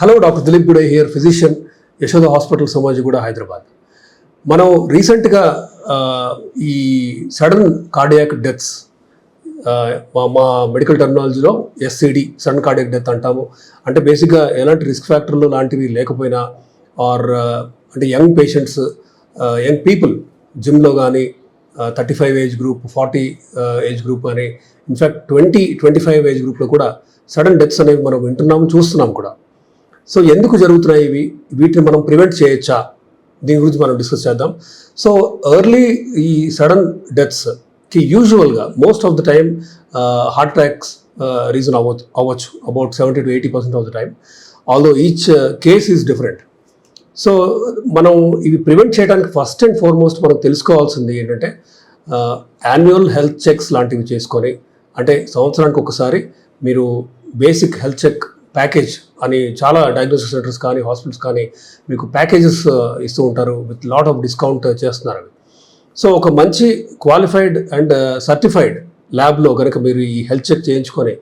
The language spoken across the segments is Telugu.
Hello, doctor Dilip Gude here, physician, Yashoda hospital, Somajiguda, Hyderabad. మనం రీసెంట్గా ఈ సడన్ కార్డియాక్ డెత్స్, మా మెడికల్ టెర్మినాలజీలో ఎస్సిడి, సడన్ కార్డియాక్ డెత్ అంటాము. అంటే బేసిక్గా ఎలాంటి రిస్క్ ఫ్యాక్టర్లు లాంటివి లేకపోయినా, ఆర్ అంటే యంగ్ పేషెంట్స్, యంగ్ పీపుల్ జిమ్లో కానీ 35 ఏజ్ గ్రూప్, 40 ఏజ్ గ్రూప్ అని, ఇన్ఫ్యాక్ట్ 20-25 ఏజ్ గ్రూప్లో కూడా సడన్ డెత్స్ అనేవి మనం వింటున్నాము, చూస్తున్నాం కూడా. సో ఎందుకు జరుగుతున్నాయి ఇవి? వీటిని మనం ప్రివెంట్ చేయొచ్చా? దీని గురించి మనం డిస్కస్ చేద్దాం. సో ఎర్లీ ఈ సడన్ డెత్స్కి యూజువల్గా most of the time heart attacks reason అవ్వచ్చు, about 70-80% of the time, although each case is different. So మనం ఇవి ప్రివెంట్ చేయడానికి ఫస్ట్ అండ్ ఫార్మోస్ట్ మనం తెలుసుకోవాల్సింది ఏంటంటే, యాన్యువల్ హెల్త్ చెక్స్ లాంటివి చేసుకొని, అంటే సంవత్సరానికి ఒకసారి మీరు బేసిక్ హెల్త్ చెక్ ప్యాకేజ్ అని చాలా డయాగ్నోస్టిక్ సెంటర్స్ కానీ హాస్పిటల్స్ కానీ మీకు ప్యాకేజెస్ ఇస్తూ ఉంటారు, విత్ లాట్ ఆఫ్ డిస్కౌంట్ చేస్తున్నారు అవి. సో ఒక మంచి క్వాలిఫైడ్ అండ్ సర్టిఫైడ్ ల్యాబ్లో కనుక మీరు ఈ హెల్త్ చెక్ చేయించుకొని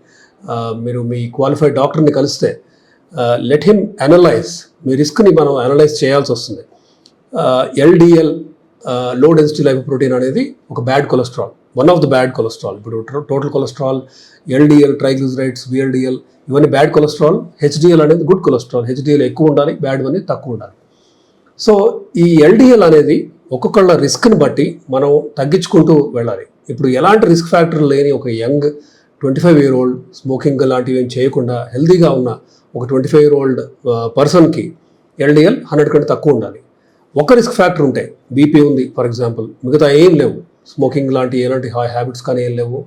మీరు మీ క్వాలిఫైడ్ డాక్టర్ని కలిస్తే, లెట్ హిమ్ అనలైజ్, మీ రిస్క్ని మనం అనలైజ్ చేయాల్సి వస్తుంది. ఎల్డిఎల్, లో డెన్సిటీ లైపోప్రోటీన్ అనేది ఒక bad cholesterol, one of the bad cholesterol. ఇప్పుడు total cholesterol, LDL, triglycerides, VLDL, ఇవన్నీ బ్యాడ్ కొలెస్ట్రాల్. హెచ్డిఎల్ అనేది గుడ్ కొలెస్ట్రాల్. హెచ్డిఎల్ ఎక్కువ ఉండాలి, బ్యాడ్ అనేది తక్కువ ఉండాలి. సో ఈ ఎల్డిఎల్ అనేది ఒక్కొక్కళ్ళ రిస్క్ని బట్టి మనం తగ్గించుకుంటూ వెళ్ళాలి. ఇప్పుడు ఎలాంటి రిస్క్ ఫ్యాక్టర్ లేని ఒక యంగ్ 25-year-old, స్మోకింగ్ లాంటివి ఏం చేయకుండా హెల్తీగా ఉన్న ఒక 25-year-old పర్సన్కి ఎల్డిఎల్ 100 కంటే తక్కువ ఉండాలి. ఒక రిస్క్ ఫ్యాక్టర్ ఉంటాయి, బీపీ ఉంది ఫర్ ఎగ్జాంపుల్, మిగతా ఏం లేవు, స్మోకింగ్ లాంటి ఎలాంటి హ్యాబిట్స్ కానీ ఏం లేవు,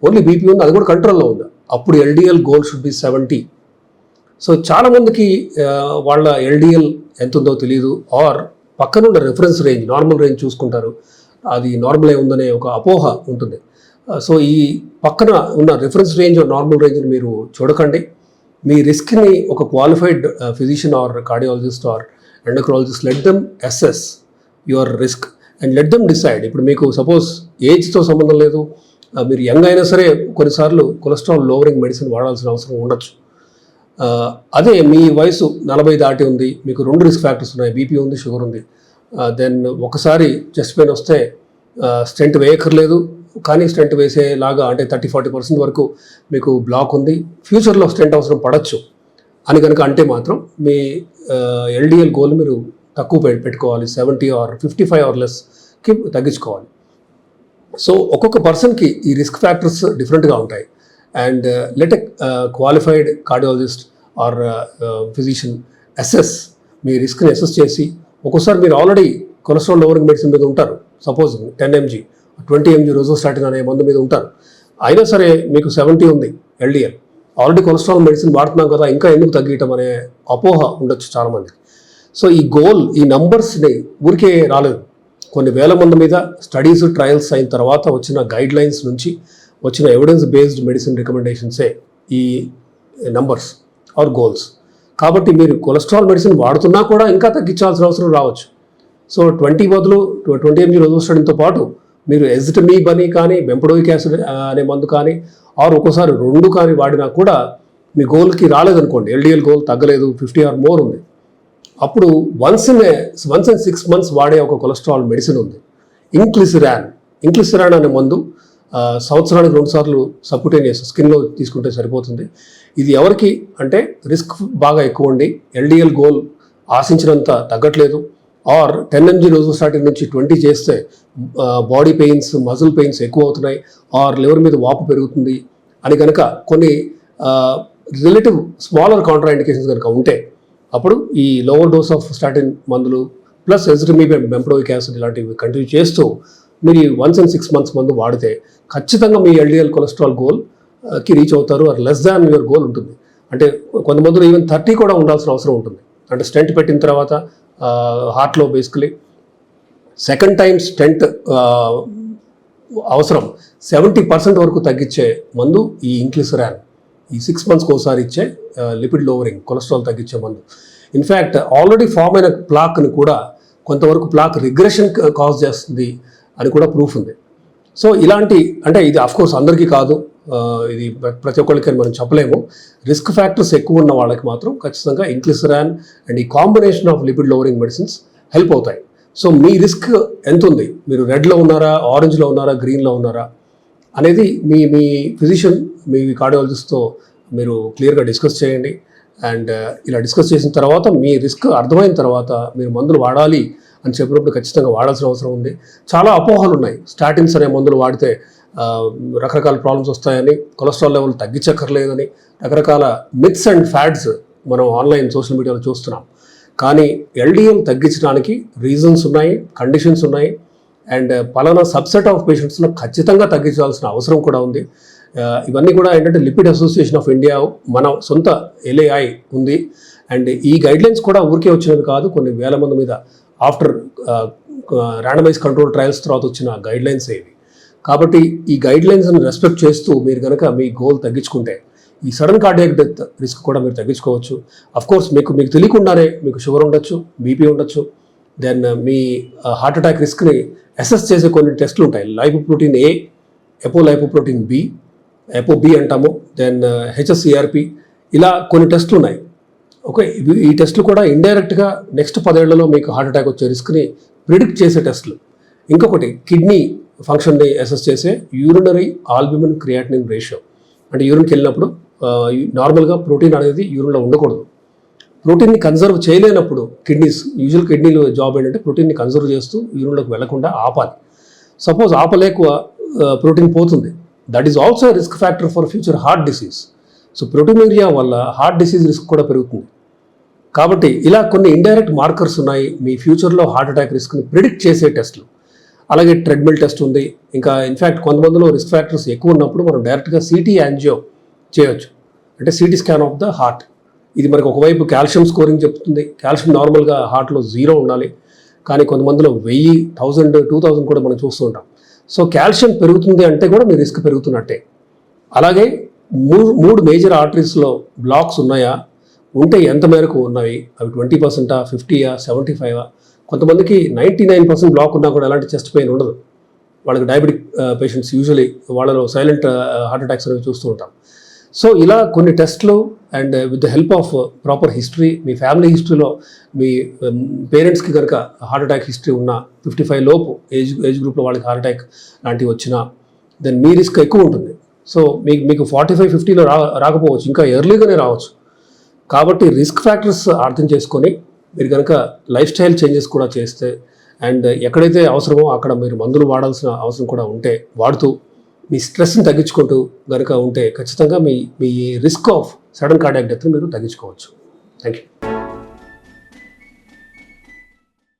ఓన్లీ బీపీ ఉంది, అది కూడా కంట్రోల్లో ఉంది, అప్పుడు LDL goal should be 70. So చాలామందికి వాళ్ళ ఎల్డిఎల్ ఎంత ఉందో తెలియదు, ఆర్ పక్కనున్న రిఫరెన్స్ రేంజ్, నార్మల్ రేంజ్ చూసుకుంటారు, అది నార్మల్ ఉందనే ఒక అపోహ ఉంటుంది. సో ఈ పక్కన ఉన్న రిఫరెన్స్ రేంజ్, నార్మల్ రేంజ్ని మీరు చూడకండి. మీ రిస్క్ని ఒక qualified physician or cardiologist or endocrinologist, let them assess your risk and let them decide. ఇప్పుడు మీకు సపోజ్ ఏజ్తో సంబంధం లేదు, మీరు యంగ్ అయినా సరే కొన్నిసార్లు కొలెస్ట్రాల్ లోవరింగ్ మెడిసిన్ వాడాల్సిన అవసరం ఉండొచ్చు. అదే మీ వయసు 40 దాటి ఉంది, మీకు 2 రిస్క్ ఫ్యాక్టర్స్ ఉన్నాయి, బీపీ ఉంది, షుగర్ ఉంది, దెన్ ఒకసారి చెస్ట్ పెయిన్ వస్తే స్టెంట్ వేయక్కర్లేదు, కానీ స్టెంట్ వేసేలాగా అంటే 30-40% వరకు మీకు బ్లాక్ ఉంది, ఫ్యూచర్లో స్టెంట్ అవసరం పడవచ్చు అని కనుక అంటే మాత్రం మీ ఎల్డిఎల్ గోల్ మీరు తక్కువ పెట్టుకోవాలి, 70 ఆర్ 55 ఆర్ లెస్కి తగ్గించుకోవాలి. సో ఒక్కొక్క పర్సన్కి ఈ రిస్క్ ఫ్యాక్టర్స్ డిఫరెంట్గా ఉంటాయి. And let a qualified cardiologist or physician assess, మీ రిస్క్ని అసెస్ చేసి, ఒక్కోసారి మీరు ఆల్రెడీ కొలెస్ట్రాల్ లోవరింగ్ మెడిసిన్ మీద ఉంటారు, సపోజ్ 10 mg 20 mg రోజోస్టాటిన్ అనే మందు మీద ఉంటారు, అయినా సరే మీకు 70 ఉంది ఎల్డిఎల్, ఆల్రెడీ కొలెస్ట్రాల్ మెడిసిన్ వాడుతున్నాం కదా, ఇంకా ఎందుకు తగ్గియటం అనే అపోహ ఉండొచ్చు చాలామందికి. సో ఈ గోల్, ఈ నంబర్స్ని ఊరికే రాలేదు, కొన్ని వేల మంది మీద స్టడీస్, ట్రయల్స్ అయిన తర్వాత వచ్చిన గైడ్ లైన్స్ నుంచి వచ్చిన ఎవిడెన్స్ బేస్డ్ మెడిసిన్ రికమెండేషన్సే ఈ నంబర్స్ ఆర్ గోల్స్. కాబట్టి మీరు కొలెస్ట్రాల్ మెడిసిన్ వాడుతున్నా కూడా ఇంకా తగ్గించాల్సిన అవసరం రావచ్చు. సో 20 బదులు 20 mg రోజోస్టాటిన్తో పాటు మీరు ఎజిటమీబ్ అని కానీ, బెంపడోయిక్ యాసిడ్ అనే మందు కానీ, ఆర్ ఒక్కోసారి 2 కానీ వాడినా కూడా మీ గోల్కి రాలేదనుకోండి, ఎల్డిఎల్ గోల్ తగ్గలేదు, 50 ఆర్ మోర్ ఉంది, అప్పుడు వన్స్ ఇన్ 6 months వాడే ఒక కొలెస్ట్రాల్ మెడిసిన్ ఉంది, ఇంక్లిసిరాన్ అనే మందు, సంవత్సరానికి 2 సార్లు సబ్క్యూటేనియస్ స్కిన్లో తీసుకుంటే సరిపోతుంది. ఇది ఎవరికి అంటే రిస్క్ బాగా ఎక్కువ ఉండి ఎల్డిఎల్ గోల్ ఆశించినంత తగ్గట్లేదు, ఆర్ 10 mg రోజోస్టాటిన్ నుంచి 20 చేస్తే బాడీ పెయిన్స్, మజిల్ పెయిన్స్ ఎక్కువ అవుతున్నాయి, ఆర్ లివర్ మీద వాపు పెరుగుతుంది అని కనుక కొన్ని రిలేటివ్ స్మాలర్ కాంట్రా ఇండికేషన్స్ కనుక ఉంటే, అప్పుడు ఈ లోవర్ డోస్ ఆఫ్ స్టాటిన్ మందులు ప్లస్ ఎజిటమీబ్, బెంపడోయిక్ యాసిడ్ ఇలాంటివి కంటిన్యూ చేస్తూ మీరు వన్స్ ఇన్ 6 months మందు వాడితే ఖచ్చితంగా మీ ఎల్డిఎల్ కొలెస్ట్రాల్ గోల్కి రీచ్ అవుతారు, or less than your goal ఉంటుంది. అంటే కొంతమందిలో ఈవెన్ 30 కూడా ఉండాల్సిన అవసరం ఉంటుంది. అంటే స్టెంట్ పెట్టిన తర్వాత హార్ట్లో బేసికలీ సెకండ్ టైం స్టెంట్ అవసరం 70% వరకు తగ్గించే మందు ఈ ఇంక్లిసిరాన్, ఈ 6 monthsకి ఒకసారి ఇచ్చే లిపిడ్ లోవరింగ్, కొలెస్ట్రాల్ తగ్గించే మందు. ఇన్ఫ్యాక్ట్ ఆల్రెడీ ఫామ్ అయిన ప్లాక్ని కూడా కొంతవరకు ప్లాక్ రిగ్రెషన్ కాజ్ చేస్తుంది అని కూడా ప్రూఫ్ ఉంది. సో ఇలాంటి, అంటే ఇది ఆఫ్కోర్స్ అందరికీ కాదు, ఇది ప్రతి ఒక్కరికి మనం చెప్పలేము. రిస్క్ ఫ్యాక్టర్స్ ఎక్కువ ఉన్న వాళ్ళకి మాత్రం ఖచ్చితంగా ఇంక్లిసరాన్ అండ్ ఈ combination of lipid lowering medicines help అవుతాయి. సో మీ రిస్క్ ఎంత ఉంది, మీరు రెడ్లో ఉన్నారా, ఆరెంజ్లో ఉన్నారా, గ్రీన్లో ఉన్నారా అనేది మీ ఫిజిషియన్, మీ కార్డియాలజిస్ట్తో మీరు క్లియర్గా డిస్కస్ చేయండి. అండ్ ఇలా డిస్కస్ చేసిన తర్వాత మీ రిస్క్ అర్థమైన తర్వాత మీరు మందులు వాడాలి అని చెప్పినప్పుడు ఖచ్చితంగా వాడాల్సిన అవసరం ఉంది. చాలా అపోహలు ఉన్నాయి. స్టాటిన్స్ అనే మందులు వాడితే రకరకాల ప్రాబ్లమ్స్ వస్తాయని, కొలెస్ట్రాల్ లెవెల్ తగ్గించక్కర్లేదని, రకరకాల మిత్స్ అండ్ ఫ్యాడ్స్ మనం ఆన్లైన్ సోషల్ మీడియాలో చూస్తున్నాం. కానీ ఎల్డిఎల్ తగ్గించడానికి రీజన్స్ ఉన్నాయి, కండిషన్స్ ఉన్నాయి. అండ్ పలానా సబ్సెట్ ఆఫ్ పేషెంట్స్లో ఖచ్చితంగా తగ్గించాల్సిన అవసరం కూడా ఉంది. ఇవన్నీ కూడా ఏంటంటే లిపిడ్ అసోసియేషన్ ఆఫ్ ఇండియా మన సొంత LAI ఉంది. అండ్ ఈ గైడ్లైన్స్ కూడా ఊరికే వచ్చినవి కాదు, కొన్ని వేల మంది మీద ఆఫ్టర్ ర్యాండమైజ్ కంట్రోల్ ట్రయల్స్ తర్వాత వచ్చిన గైడ్లైన్స్ ఇవి. కాబట్టి ఈ గైడ్లైన్స్ని రెస్పెక్ట్ చేస్తూ మీరు కనుక మీ గోల్ తగ్గించుకుంటే ఈ సడన్ కార్డియాక్ డెత్ రిస్క్ కూడా మీరు తగ్గించుకోవచ్చు. అఫ్కోర్స్ మీకు తెలియకుండానే మీకు షుగర్ ఉండొచ్చు, బీపీ ఉండొచ్చు. దెన్ మీ హార్ట్ అటాక్ రిస్క్ని అసెస్ చేసే కొన్ని టెస్టులు ఉంటాయి. లైపోప్రోటీన్ A, ఎపోలైపోప్రోటీన్ B, ఎపోB అంటాము, దెన్ HSCRP, ఇలా కొన్ని టెస్టులు ఉన్నాయి. ఓకే, ఈ టెస్టులు కూడా ఇండైరెక్ట్గా నెక్స్ట్ 10 ఏళ్లలో మీకు హార్ట్ అటాక్ వచ్చే రిస్క్ని ప్రిడిక్ట్ చేసే టెస్టులు. ఇంకొకటి కిడ్నీ ఫంక్షన్ని అసెస్ చేసే యూరినరీ ఆల్బ్యూమిన్ క్రియాటినిన్ రేషియో. అంటే యూరిన్కి వెళ్ళినప్పుడు నార్మల్గా ప్రోటీన్ అనేది యూరిన్లో ఉండకూడదు. ప్రోటీన్ని కన్జర్వ్ చేయలేనప్పుడు యూజువల్ కిడ్నీలు జాబ్ ఏంటంటే ప్రోటీన్ని కన్జర్వ్ చేస్తూ యూరిన్లోకి వెళ్లకుండా ఆపాలి. సపోజ్ ఆపలేక ప్రోటీన్ పోతుంది, that is also risk factor for future heart disease. So proteinuria వల్ల హార్ట్ డిసీజ్ రిస్క్ కూడా పెరుగుతుంది. కాబట్టి ఇలా కొన్ని ఇండైరెక్ట్ మార్కర్స్ ఉన్నాయి మీ ఫ్యూచర్లో హార్ట్ అటాక్ రిస్క్ని ప్రిడిక్ట్ చేసే టెస్టులు. అలాగే ట్రెడ్మిల్ టెస్ట్ ఉంది. ఇంకా ఇన్ఫ్యాక్ట్ కొంతమందిలో రిస్క్ ఫ్యాక్టర్స్ ఎక్కువ ఉన్నప్పుడు మనం డైరెక్ట్గా CT యాంజియో చేయొచ్చు, అంటే CT scan of the heart. ఇది మనకు ఒకవైపు కాల్షియం స్కోరింగ్ చెప్తుంది. కాల్షియం నార్మల్గా హార్ట్లో 0 ఉండాలి, కానీ కొంతమందిలో 1000, 1000, 2000 కూడా మనం చూస్తూ ఉంటాం. సో కాల్షియం పెరుగుతుంది అంటే కూడా మీ రిస్క్ పెరుగుతున్నట్టే. అలాగే మూడు మేజర్ ఆర్టరీస్లో బ్లాక్స్ ఉన్నాయా, ఉంటే ఎంత మేరకు ఉన్నవి, అవి 20%, 50, 75? కొంతమందికి 99% బ్లాక్ ఉన్నా కూడా ఎలాంటి చెస్ట్ పెయిన్ ఉండదు. వాళ్ళకి డయాబెటిక్ పేషెంట్స్ యూజువలీ వాళ్ళలో సైలెంట్ హార్ట్ అటాక్స్ అనేవి చూస్తూ ఉంటాం. సో ఇలా కొన్ని టెస్ట్లు and with the help of proper history, me family హిస్టరీలో మీ పేరెంట్స్కి కనుక హార్ట్ అటాక్ హిస్టరీ ఉన్న 55 లోపు ఏజ్ గ్రూప్లో వాళ్ళకి హార్ట్ అటాక్ లాంటివి వచ్చినా దెన్ మీ రిస్క్ ఎక్కువ ఉంటుంది. సో మీకు 45, 50లో రాకపోవచ్చు, ఇంకా ఎర్లీగానే రావచ్చు. కాబట్టి రిస్క్ ఫ్యాక్టర్స్ అర్థం చేసుకొని మీరు కనుక లైఫ్ స్టైల్ చేంజెస్ కూడా చేస్తే అండ్ ఎక్కడైతే అవసరమో అక్కడ మీరు మందులు వాడాల్సిన అవసరం కూడా ఉంటే వాడుతూ మీ స్ట్రెస్ని తగ్గించుకుంటూ కనుక ఉంటే ఖచ్చితంగా మీ రిస్క్ ఆఫ్ సడన్ కార్డియాక్ డెత్ని మీరు తగ్గించుకోవచ్చు. Thank you.